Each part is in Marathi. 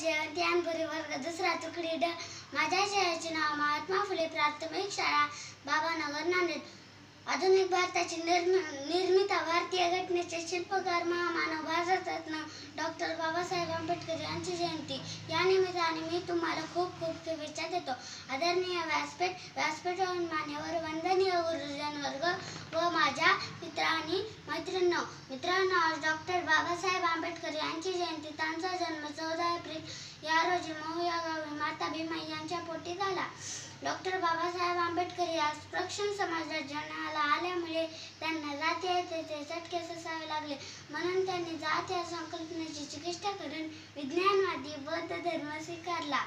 जयंती अंबुरे वर्ग दुसरा तुकडी ड. माझ्या शाळेचे नाव महात्मा फुले प्राथमिक शाळा बाबानगर नांदेड. आधुनिक भारताची निर्मिता भारतीय घटनेचे शिल्पकार महामानव भारतरत्न डॉक्टर बाबासाहेब आंबेडकर यांची जयंती. या निमित्ताने मी तुम्हाला खूप खूप शुभेच्छा देतो. आदरणीय व्यासपीठावरील मान्यवर, वंदनीय गुरुजन वर्ग व माझ्या मित्रांनो, आज डॉक्टर बाबासाहेब आंबेडकर यांची जयंती. त्यांचा जन्म 14 एप्रिल या रोजी महू या गावी माता भीमाई यांच्या पोटी झाला. डॉक्टर बाबासाहेब आंबेडकर या अस्पृश्य समाजात जन्माला आल्यामुळे त्यांना जातीयतेचे चटके सोसावे लागले. म्हणून त्यांनी जात या संकल्पनेची चिकित्सा करून विज्ञानवादी बौद्ध धर्म स्वीकारला.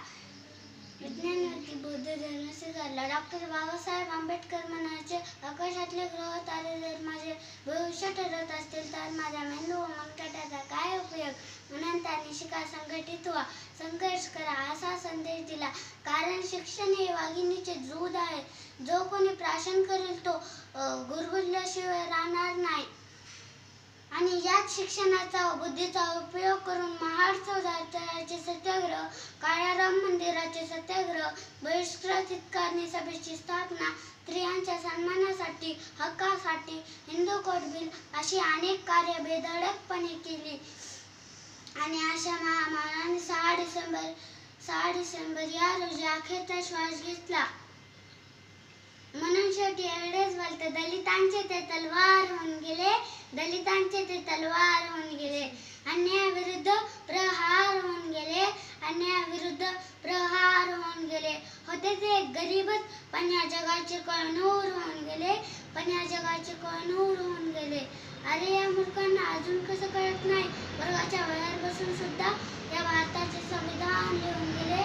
डॉक्टर बाबासाहेब आंबेडकर म्हणायचे, आकाशातले ग्रह तारे जर माझे भविष्य ठरत असतील तर माझ्या मेंदू व मनगटाचा काय उपयोग. म्हणून त्यांनी शिका, संघटित व्हा, संघर्ष करा असा संदेश दिला. कारण शिक्षण हे वाघिणीचे दूध आहे. जो कोणी प्राशन करेल तो गुरगुरल्याशिवाय राहणार नाही. आणि याच शिक्षणाचा व बुद्धीचा उपयोग करून महाड सौदाचे सत्याग्रह, काळ्या राम मंदिराचे सत्याग्रह, बहिष्कृत हितकारणी सभेची स्थापना, स्त्रियांच्या सन्मानासाठी, हक्कासाठी, हिंदू कोड बिल अशी अनेक कार्य बेधडकपणे केली. आणि अशा महामानवाने 6 डिसेंबर या रोजी अखेरचा श्वास घेतला. म्हणून शेवटी एवढेच बोलते, दलितांचे ते तलवार होऊन गेले, दलितांचे ते तलवार होऊन गेले, अन्यायाविरुद्ध प्रहार होऊन गेले, अन्यायाविरुद्ध प्रहार होऊन गेले. होते ते गरीबच पण या जगाचे कळनूर होऊन गेले, पण या जगाचे कळनूर होऊन गेले. अरे या मूर्खांना अजून कसं कळत नाही. वर्गाच्या बाहेर बसून सुद्धा या भारताचे संविधान लिहून गेले,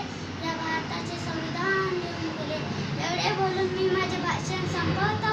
या भारताचे संविधान लिहून गेले. एवढे बोलून मी माझे भाषण संपवतो.